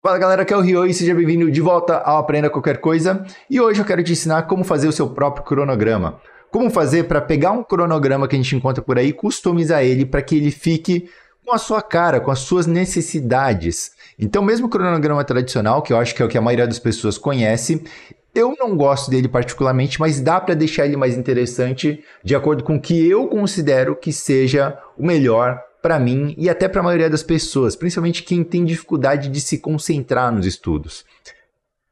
Fala galera, aqui é o Rio e seja bem-vindo de volta ao Aprenda Qualquer Coisa. E hoje eu quero te ensinar como fazer o seu próprio cronograma. Como fazer para pegar um cronograma que a gente encontra por aí e customizar ele para que ele fique com a sua cara, com as suas necessidades. Então, mesmo o cronograma tradicional, que eu acho que é o que a maioria das pessoas conhece, eu não gosto dele particularmente, mas dá para deixar ele mais interessante de acordo com o que eu considero que seja o melhor para mim e até para a maioria das pessoas, principalmente quem tem dificuldade de se concentrar nos estudos.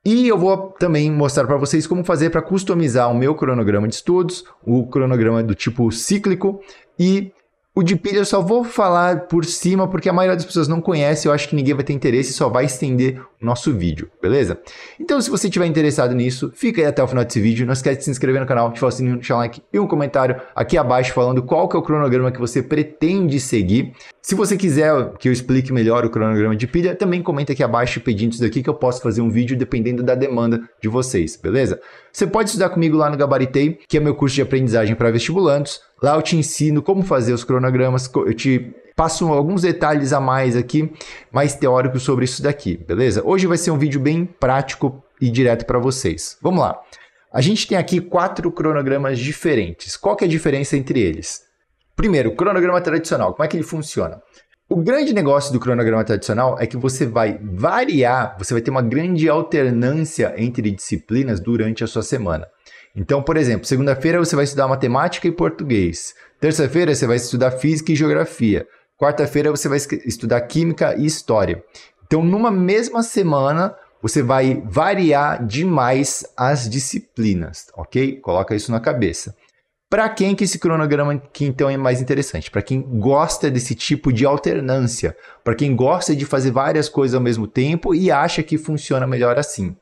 E eu vou também mostrar para vocês como fazer para customizar o meu cronograma de estudos, o cronograma do tipo cíclico e o de pilha eu só vou falar por cima porque a maioria das pessoas não conhece, eu acho que ninguém vai ter interesse e só vai estender o nosso vídeo, beleza? Então se você estiver interessado nisso, fica aí até o final desse vídeo, não esquece de se inscrever no canal, ativar o sininho, deixar um like e um comentário aqui abaixo falando qual que é o cronograma que você pretende seguir. Se você quiser que eu explique melhor o cronograma de pilha, também comenta aqui abaixo pedindo isso daqui que eu posso fazer um vídeo dependendo da demanda de vocês, beleza? Você pode estudar comigo lá no Gabaritei, que é meu curso de aprendizagem para vestibulandos. Lá eu te ensino como fazer os cronogramas, eu te passo alguns detalhes a mais aqui, mais teóricos sobre isso daqui, beleza? Hoje vai ser um vídeo bem prático e direto para vocês. Vamos lá. A gente tem aqui 4 cronogramas diferentes. Qual que é a diferença entre eles? Primeiro, o cronograma tradicional. Como é que ele funciona? O grande negócio do cronograma tradicional é que você vai variar, você vai ter uma grande alternância entre disciplinas durante a sua semana. Então, por exemplo, segunda-feira você vai estudar matemática e português. Terça-feira você vai estudar física e geografia. Quarta-feira você vai estudar química e história. Então, numa mesma semana, você vai variar demais as disciplinas, ok? Coloca isso na cabeça. Para quem que esse cronograma aqui então é mais interessante? Para quem gosta desse tipo de alternância, para quem gosta de fazer várias coisas ao mesmo tempo e acha que funciona melhor assim.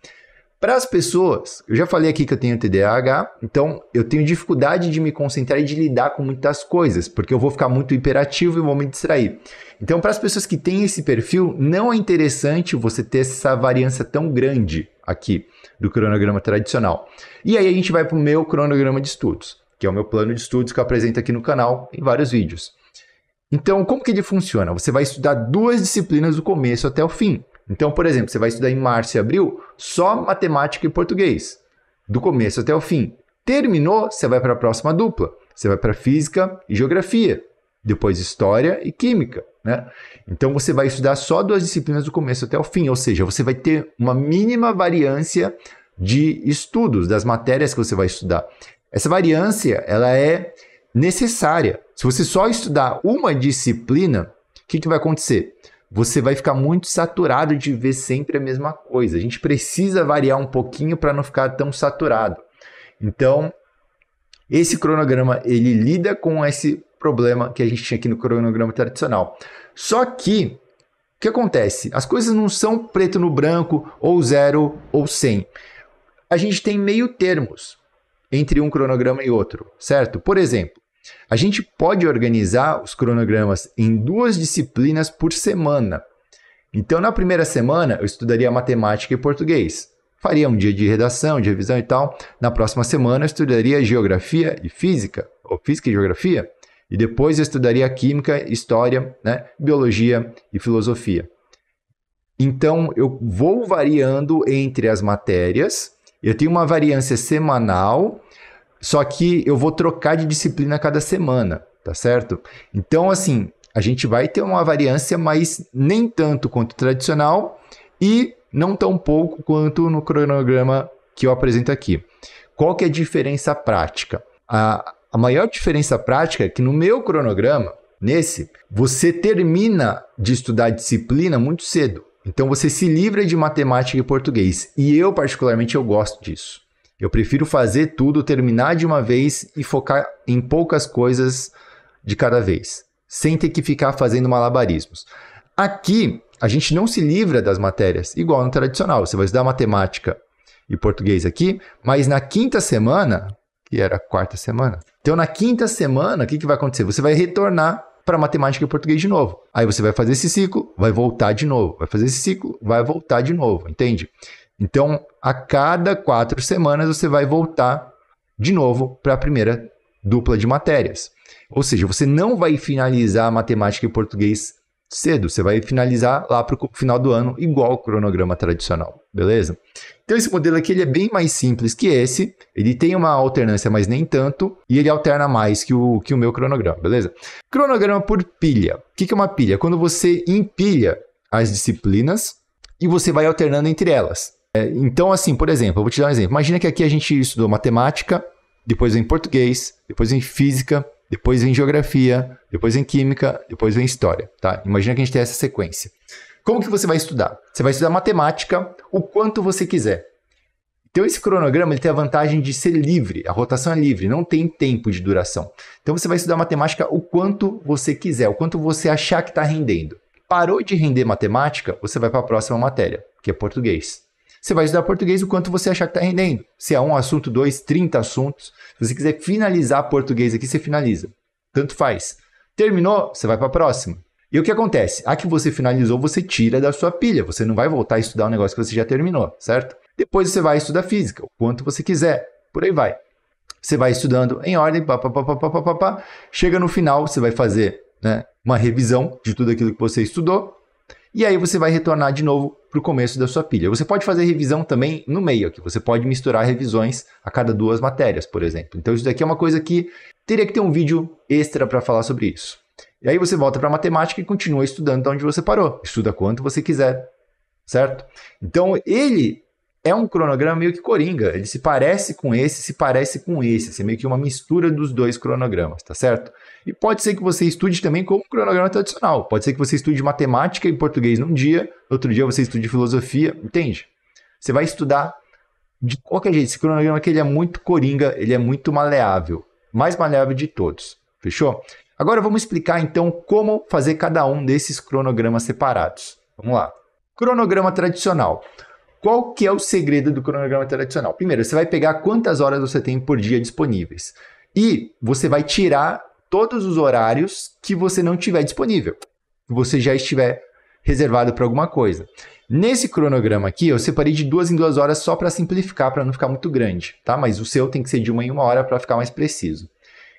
Para as pessoas, eu já falei aqui que eu tenho TDAH, então eu tenho dificuldade de me concentrar e de lidar com muitas coisas, porque eu vou ficar muito hiperativo e vou me distrair. Então, para as pessoas que têm esse perfil, não é interessante você ter essa variância tão grande aqui do cronograma tradicional. E aí a gente vai para o meu cronograma de estudos, que é o meu plano de estudos que eu apresento aqui no canal em vários vídeos. Então, como que ele funciona? Você vai estudar 2 disciplinas do começo até o fim. Então, por exemplo, você vai estudar em março e abril só matemática e português, do começo até o fim. Terminou, você vai para a próxima dupla. Você vai para física e geografia, depois história e química, né? Então, você vai estudar só 2 disciplinas do começo até o fim, ou seja, você vai ter uma mínima variância de estudos, das matérias que você vai estudar. Essa variância, ela é necessária. Se você só estudar uma disciplina, o que vai acontecer? Você vai ficar muito saturado de ver sempre a mesma coisa. A gente precisa variar um pouquinho para não ficar tão saturado. Então, esse cronograma, ele lida com esse problema que a gente tinha aqui no cronograma tradicional. Só que, o que acontece? As coisas não são preto no branco, ou 0 ou 100. A gente tem meio termos entre um cronograma e outro, certo? Por exemplo, a gente pode organizar os cronogramas em 2 disciplinas por semana. Então, na primeira semana, eu estudaria matemática e português. Faria um dia de redação, de revisão e tal. Na próxima semana, eu estudaria geografia e física, ou física e geografia. E depois eu estudaria química, história, né, biologia e filosofia. Então, eu vou variando entre as matérias. Eu tenho uma variância semanal, só que eu vou trocar de disciplina a cada semana, tá certo? Então, assim, a gente vai ter uma variância, mas nem tanto quanto o tradicional e não tão pouco quanto no cronograma que eu apresento aqui. Qual que é a diferença prática? A maior diferença prática é que no meu cronograma, nesse, você termina de estudar a disciplina muito cedo. Então, você se livra de matemática e português. E eu, particularmente, eu gosto disso. Eu prefiro fazer tudo, terminar de uma vez e focar em poucas coisas de cada vez, sem ter que ficar fazendo malabarismos. Aqui, a gente não se livra das matérias, igual no tradicional. Você vai estudar matemática e português aqui, mas na quinta semana, que era a quarta semana, então na quinta semana, o que vai acontecer? Você vai retornar para matemática e português de novo. Aí você vai fazer esse ciclo, vai voltar de novo. Vai fazer esse ciclo, vai voltar de novo, entende? Então, a cada 4 semanas, você vai voltar de novo para a primeira dupla de matérias. Ou seja, você não vai finalizar matemática e português cedo. Você vai finalizar lá para o final do ano, igual o cronograma tradicional, beleza? Então esse modelo aqui ele é bem mais simples que esse. Ele tem uma alternância, mas nem tanto. E ele alterna mais que o meu cronograma, beleza? Cronograma por pilha. O que é uma pilha? Quando você empilha as disciplinas e você vai alternando entre elas. Então, assim, por exemplo, eu vou te dar um exemplo. Imagina que aqui a gente estudou matemática, depois vem português, depois vem física, depois vem geografia, depois vem química, depois vem história, tá? Imagina que a gente tem essa sequência. Como que você vai estudar? Você vai estudar matemática o quanto você quiser. Então, esse cronograma ele tem a vantagem de ser livre, a rotação é livre, não tem tempo de duração. Então, você vai estudar matemática o quanto você quiser, o quanto você achar que está rendendo. Parou de render matemática, você vai para a próxima matéria, que é português. Você vai estudar português o quanto você achar que está rendendo. Se é um assunto, 2, 30 assuntos. Se você quiser finalizar português aqui, você finaliza. Tanto faz. Terminou, você vai para a próxima. E o que acontece? A que você finalizou, você tira da sua pilha. Você não vai voltar a estudar um negócio que você já terminou, certo? Depois você vai estudar física, o quanto você quiser. Por aí vai. Você vai estudando em ordem, chega no final, você vai fazer, né, uma revisão de tudo aquilo que você estudou. E aí você vai retornar de novo para o começo da sua pilha. Você pode fazer revisão também no meio aqui. Você pode misturar revisões a cada 2 matérias, por exemplo. Então isso daqui é uma coisa que teria que ter um vídeo extra para falar sobre isso. E aí você volta para a matemática e continua estudando de onde você parou. Estuda quanto você quiser, certo? Então ele é um cronograma meio que coringa. Ele se parece com esse, se parece com esse. É meio que uma mistura dos 2 cronogramas, tá certo? E pode ser que você estude também como um cronograma tradicional. Pode ser que você estude matemática e português num dia, outro dia você estude filosofia, entende? Você vai estudar de qualquer jeito. Esse cronograma aqui ele é muito coringa, ele é muito maleável. Mais maleável de todos, fechou? Agora vamos explicar então como fazer cada um desses cronogramas separados. Vamos lá. Cronograma tradicional. Qual que é o segredo do cronograma tradicional? Primeiro, você vai pegar quantas horas você tem por dia disponíveis. E você vai tirar todos os horários que você não tiver disponível. Que você já estiver reservado para alguma coisa. Nesse cronograma aqui, eu separei de 2 em 2 horas só para simplificar, para não ficar muito grande, tá? Mas o seu tem que ser de 1 em 1 hora para ficar mais preciso.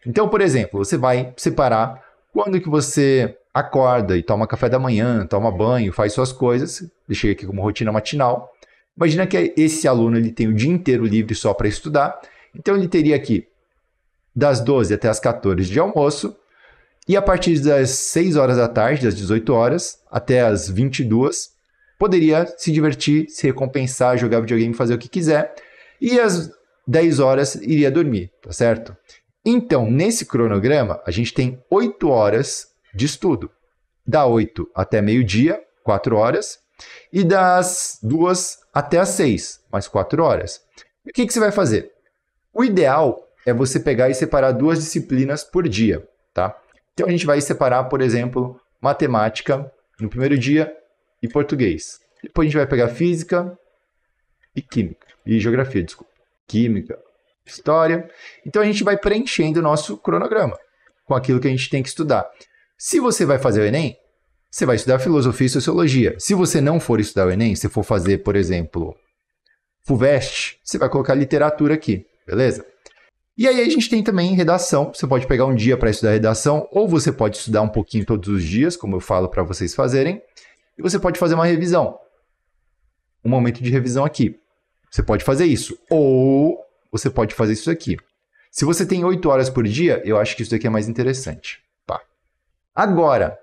Então, por exemplo, você vai separar quando que você acorda e toma café da manhã, toma banho, faz suas coisas. Deixei aqui como rotina matinal. Imagina que esse aluno ele tem o dia inteiro livre só para estudar. Então, ele teria aqui das 12 até as 14 de almoço. E a partir das 6 horas da tarde, das 18 horas, até as 22, poderia se divertir, se recompensar, jogar videogame, fazer o que quiser. E às 10 horas iria dormir, tá certo? Então, nesse cronograma, a gente tem 8 horas de estudo. Da 8 até meio-dia, 4 horas. E das 2 até as 6, mais 4 horas. E o que você vai fazer? O ideal é você pegar e separar 2 disciplinas por dia, tá? Então, a gente vai separar, por exemplo, matemática no primeiro dia e português. Depois a gente vai pegar física e química. E geografia, desculpa. Química, história. Então, a gente vai preenchendo o nosso cronograma com aquilo que a gente tem que estudar. Se você vai fazer o Enem, você vai estudar filosofia e sociologia. Se você não for estudar o Enem, se for fazer, por exemplo, FUVEST, você vai colocar literatura aqui, beleza? E aí a gente tem também redação. Você pode pegar um dia para estudar redação, ou você pode estudar um pouquinho todos os dias, como eu falo para vocês fazerem, e você pode fazer uma revisão. Um momento de revisão aqui. Você pode fazer isso, ou você pode fazer isso aqui. Se você tem 8 horas por dia, eu acho que isso aqui é mais interessante. Tá. Agora,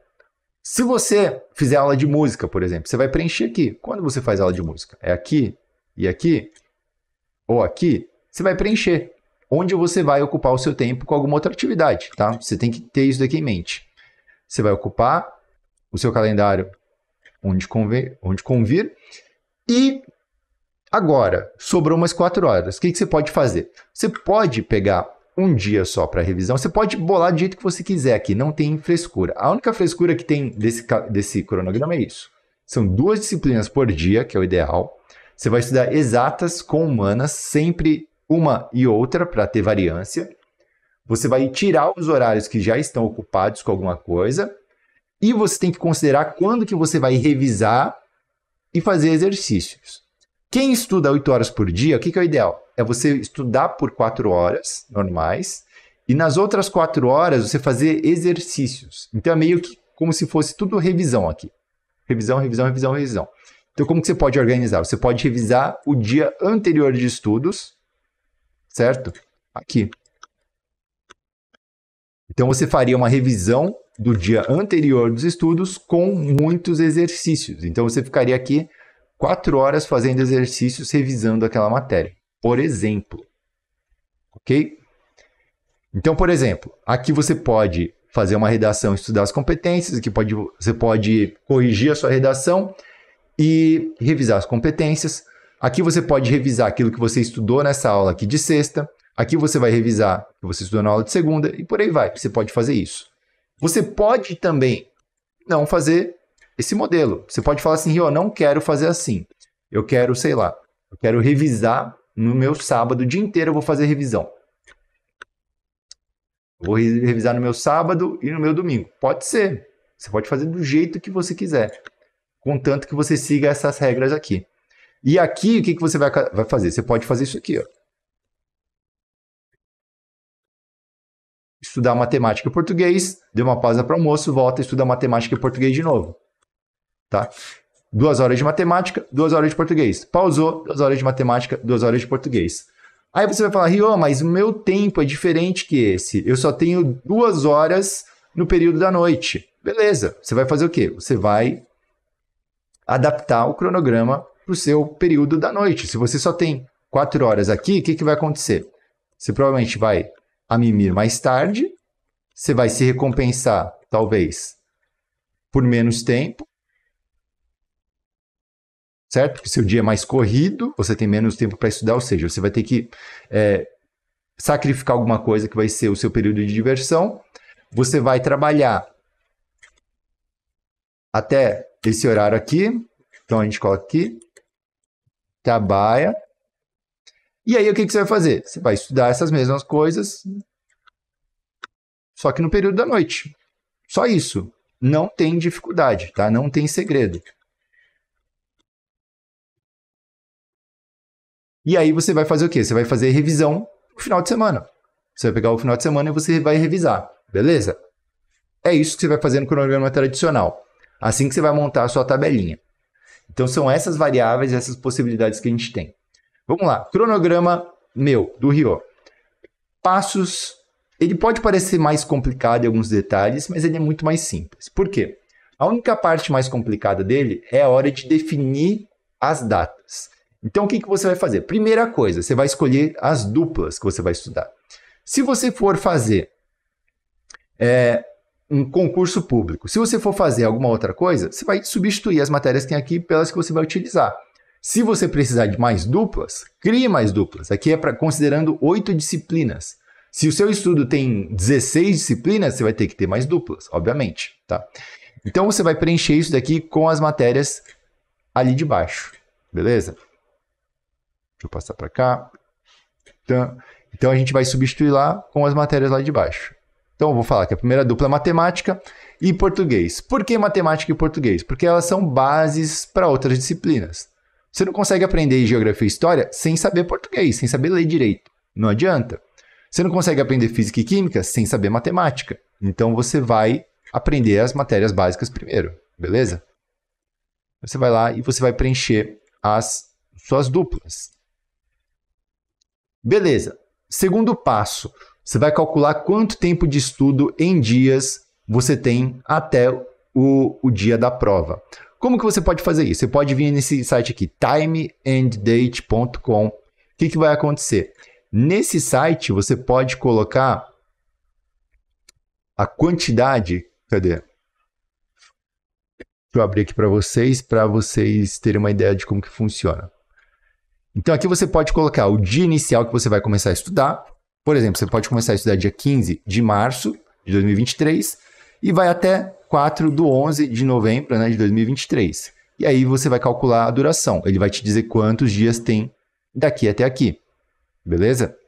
se você fizer aula de música, por exemplo, você vai preencher aqui. Quando você faz aula de música? É aqui e aqui? Ou aqui? Você vai preencher. Onde você vai ocupar o seu tempo com alguma outra atividade, tá? Você tem que ter isso daqui em mente. Você vai ocupar o seu calendário onde convir. E agora, sobrou umas 4 horas. O que você pode fazer? Você pode pegar um dia só para revisão. Você pode bolar do jeito que você quiser aqui. Não tem frescura. A única frescura que tem desse cronograma é isso. São 2 disciplinas por dia, que é o ideal. Você vai estudar exatas com humanas, sempre uma e outra para ter variância. Você vai tirar os horários que já estão ocupados com alguma coisa e você tem que considerar quando que você vai revisar e fazer exercícios. Quem estuda 8 horas por dia, o que é o ideal? É você estudar por 4 horas normais e nas outras 4 horas você fazer exercícios. Então é meio que como se fosse tudo revisão aqui. Revisão, revisão, revisão, revisão. Então, como que você pode organizar? Você pode revisar o dia anterior de estudos, certo? Aqui. Então, você faria uma revisão do dia anterior dos estudos com muitos exercícios. Então, você ficaria aqui 4 horas fazendo exercícios, revisando aquela matéria, por exemplo. Ok? Então, por exemplo, aqui você pode fazer uma redação, estudar as competências, aqui você pode corrigir a sua redação e revisar as competências. Aqui você pode revisar aquilo que você estudou nessa aula aqui de sexta. Aqui você vai revisar o que você estudou na aula de segunda e por aí vai. Você pode fazer isso. Você pode também não fazer esse modelo. Você pode falar assim, Rio, eu não quero fazer assim. Eu quero, sei lá, eu quero revisar no meu sábado, o dia inteiro eu vou fazer revisão. Vou revisar no meu sábado e no meu domingo. Pode ser. Você pode fazer do jeito que você quiser. Contanto que você siga essas regras aqui. E aqui, o que você vai fazer? Você pode fazer isso aqui, ó. Estudar matemática e português, dê uma pausa para o almoço, volta e estuda matemática e português de novo. Tá? 2 horas de matemática, 2 horas de português. Pausou, 2 horas de matemática, 2 horas de português. Aí você vai falar, Rio, mas o meu tempo é diferente que esse. Eu só tenho 2 horas no período da noite. Beleza. Você vai fazer o quê? Você vai adaptar o cronograma para o seu período da noite. Se você só tem 4 horas aqui, o que vai acontecer? Você provavelmente vai a mimir mais tarde, você vai se recompensar, talvez, por menos tempo, certo? Porque seu dia é mais corrido, você tem menos tempo para estudar, ou seja, você vai ter que sacrificar alguma coisa que vai ser o seu período de diversão, você vai trabalhar até esse horário aqui, então a gente coloca aqui, trabalha, e aí o que você vai fazer? Você vai estudar essas mesmas coisas, só que no período da noite. Só isso. Não tem dificuldade, tá? Não tem segredo. E aí você vai fazer o quê? Você vai fazer revisão no final de semana. Você vai pegar o final de semana e você vai revisar. Beleza? É isso que você vai fazer no cronograma tradicional. Assim que você vai montar a sua tabelinha. Então são essas variáveis, essas possibilidades que a gente tem. Vamos lá. Cronograma meu, do Rio. Passos. Ele pode parecer mais complicado em alguns detalhes, mas ele é muito mais simples. Por quê? A única parte mais complicada dele é a hora de definir as datas. Então, o que você vai fazer? Primeira coisa, você vai escolher as duplas que você vai estudar. Se você for fazer um concurso público, se você for fazer alguma outra coisa, você vai substituir as matérias que tem aqui pelas que você vai utilizar. Se você precisar de mais duplas, crie mais duplas. Aqui é considerando 8 disciplinas. Se o seu estudo tem 16 disciplinas, você vai ter que ter mais duplas, obviamente. Tá? Então, você vai preencher isso daqui com as matérias ali de baixo. Beleza? Deixa eu passar para cá. Então, a gente vai substituir lá com as matérias lá de baixo. Então, eu vou falar que a primeira dupla é matemática e português. Por que matemática e português? Porque elas são bases para outras disciplinas. Você não consegue aprender geografia e história sem saber português, sem saber ler direito. Não adianta. Você não consegue aprender física e química sem saber matemática. Então, você vai aprender as matérias básicas primeiro, beleza? Você vai lá e você vai preencher as suas duplas. Beleza. Segundo passo, você vai calcular quanto tempo de estudo em dias você tem até o dia da prova. Como que você pode fazer isso? Você pode vir nesse site aqui, timeanddate.com. O que vai acontecer? Nesse site, você pode colocar a quantidade... Cadê? Deixa eu abrir aqui para vocês terem uma ideia de como que funciona. Então, aqui você pode colocar o dia inicial que você vai começar a estudar. Por exemplo, você pode começar a estudar dia 15 de março de 2023 e vai até 4 de 11 de novembro, né, de 2023. E aí você vai calcular a duração. Ele vai te dizer quantos dias tem daqui até aqui. Beleza?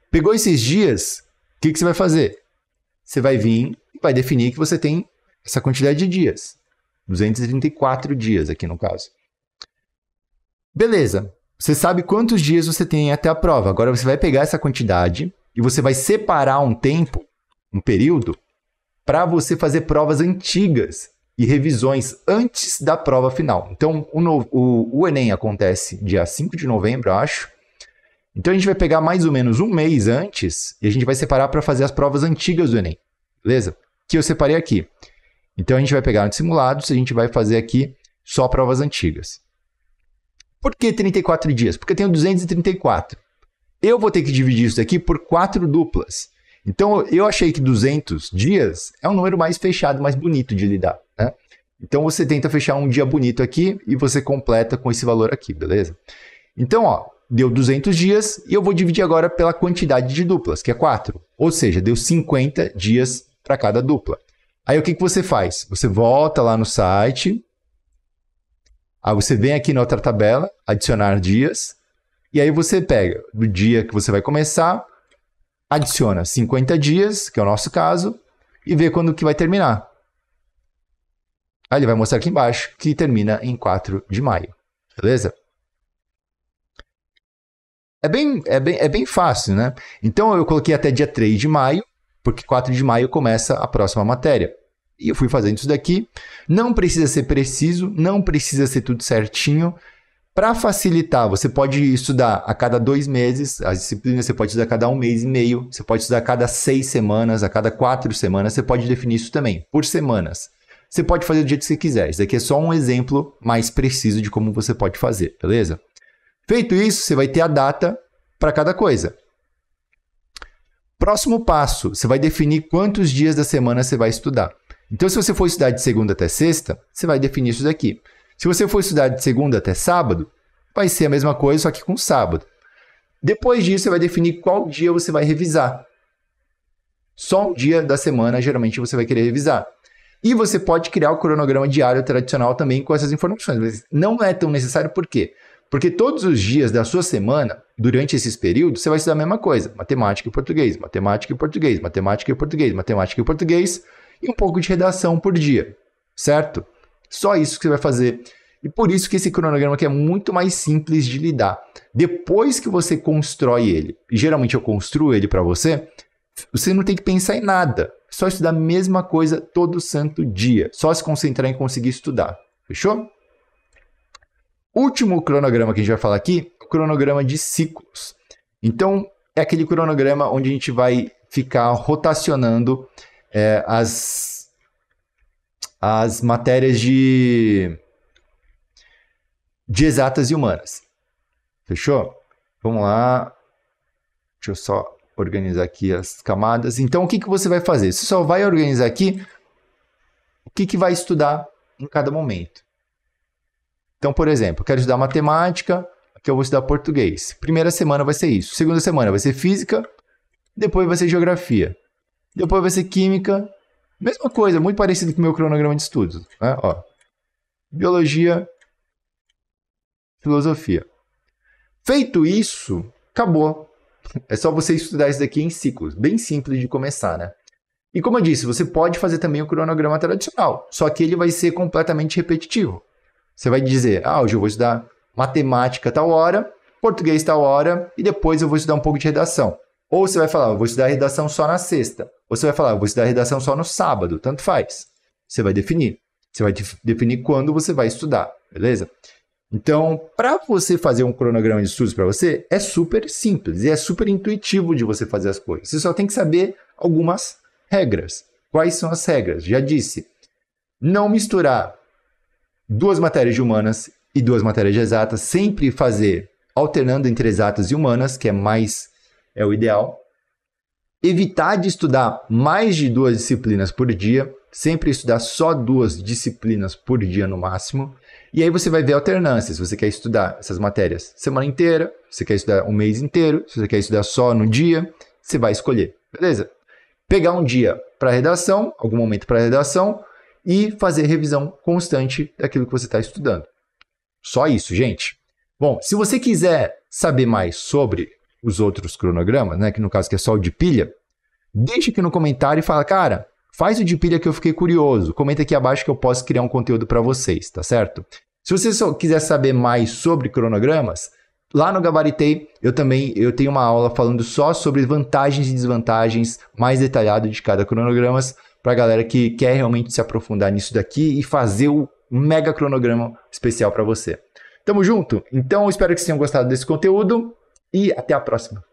Pegou esses dias, o que você vai fazer? Você vai vir e vai definir que você tem essa quantidade de dias. 234 dias aqui no caso. Beleza. Você sabe quantos dias você tem até a prova. Agora você vai pegar essa quantidade e você vai separar um tempo, um período, para você fazer provas antigas e revisões antes da prova final. Então, o Enem acontece dia 5 de novembro, acho. Então, a gente vai pegar mais ou menos um mês antes e a gente vai separar para fazer as provas antigas do Enem, beleza? Que eu separei aqui. Então, a gente vai pegar no simulados e a gente vai fazer aqui só provas antigas. Por que 34 dias? Porque eu tenho 234. Eu vou ter que dividir isso aqui por 4 duplas. Então, eu achei que 200 dias é um número mais fechado, mais bonito de lidar, né? Então, você tenta fechar um dia bonito aqui e você completa com esse valor aqui, beleza? Então, ó, deu 200 dias e eu vou dividir agora pela quantidade de duplas, que é 4. Ou seja, deu 50 dias para cada dupla. Aí, o que você faz? Você volta lá no site, aí você vem aqui na outra tabela, adicionar dias, e aí você pega do dia que você vai começar, adiciona 50 dias, que é o nosso caso, e vê quando que vai terminar. Aí ele vai mostrar aqui embaixo que termina em 4 de maio. Beleza? É bem fácil, né? Então eu coloquei até dia 3 de maio, porque 4 de maio começa a próxima matéria. E eu fui fazendo isso daqui. Não precisa ser preciso, não precisa ser tudo certinho. Para facilitar, você pode estudar a cada 2 meses, as disciplinas você pode estudar a cada 1 mês e meio, você pode estudar a cada 6 semanas, a cada 4 semanas, você pode definir isso também, por semanas. Você pode fazer do jeito que você quiser. Isso aqui é só um exemplo mais preciso de como você pode fazer, beleza? Feito isso, você vai ter a data para cada coisa. Próximo passo, você vai definir quantos dias da semana você vai estudar. Então, se você for estudar de segunda até sexta, você vai definir isso daqui. Se você for estudar de segunda até sábado, vai ser a mesma coisa, só que com sábado. Depois disso, você vai definir qual dia você vai revisar. Só um dia da semana, geralmente, você vai querer revisar. E você pode criar o cronograma diário tradicional também com essas informações. Mas não é tão necessário, por quê? Porque todos os dias da sua semana, durante esses períodos, você vai estudar a mesma coisa. Matemática e português, matemática e português, matemática e português, matemática e português, e um pouco de redação por dia, certo? Só isso que você vai fazer. E por isso que esse cronograma aqui é muito mais simples de lidar. Depois que você constrói ele, e geralmente eu construo ele para você, você não tem que pensar em nada. É só estudar a mesma coisa todo santo dia. Só se concentrar em conseguir estudar. Fechou? Último cronograma que a gente vai falar aqui, o cronograma de ciclos. Então, é aquele cronograma onde a gente vai ficar rotacionando as matérias de exatas e humanas. Fechou? Vamos lá. Deixa eu só organizar aqui as camadas. Então, o que você vai fazer? Você só vai organizar aqui o que vai estudar em cada momento. Então, por exemplo, eu quero estudar matemática, aqui eu vou estudar português. Primeira semana vai ser isso. Segunda semana vai ser física, depois vai ser geografia. Depois vai ser química. Mesma coisa, muito parecido com o meu cronograma de estudos. Né? Ó, biologia, filosofia. Feito isso, acabou. É só você estudar isso daqui em ciclos. Bem simples de começar, né? E como eu disse, você pode fazer também o cronograma tradicional. Só que ele vai ser completamente repetitivo. Você vai dizer, hoje eu vou estudar matemática tal hora, português tal hora, e depois eu vou estudar um pouco de redação. Ou você vai falar, eu vou estudar redação só na sexta. Ou você vai falar, eu vou estudar redação só no sábado. Tanto faz. Você vai definir. Você vai definir quando você vai estudar, beleza? Então, para você fazer um cronograma de estudos para você, é super simples e é super intuitivo de você fazer as coisas. Você só tem que saber algumas regras. Quais são as regras? Já disse. Não misturar 2 matérias de humanas e 2 matérias de exatas. Sempre fazer alternando entre exatas e humanas, que é o ideal. Evitar de estudar mais de 2 disciplinas por dia. Sempre estudar só 2 disciplinas por dia no máximo. E aí você vai ver alternâncias. Se você quer estudar essas matérias semana inteira, se você quer estudar um mês inteiro, se você quer estudar só no dia, você vai escolher, beleza? Pegar um dia para redação, algum momento para redação, e fazer revisão constante daquilo que você está estudando. Só isso, gente. Bom, se você quiser saber mais sobre os outros cronogramas, né, que no caso que é só o de pilha, deixa aqui no comentário e fala, cara, faz o de pilha que eu fiquei curioso. Comenta aqui abaixo que eu posso criar um conteúdo para vocês, tá certo? Se você só quiser saber mais sobre cronogramas, lá no Gabaritei eu tenho uma aula falando só sobre vantagens e desvantagens mais detalhado de cada cronograma pra galera que quer realmente se aprofundar nisso daqui e fazer o mega cronograma especial para você. Tamo junto? Então, espero que vocês tenham gostado desse conteúdo e até a próxima.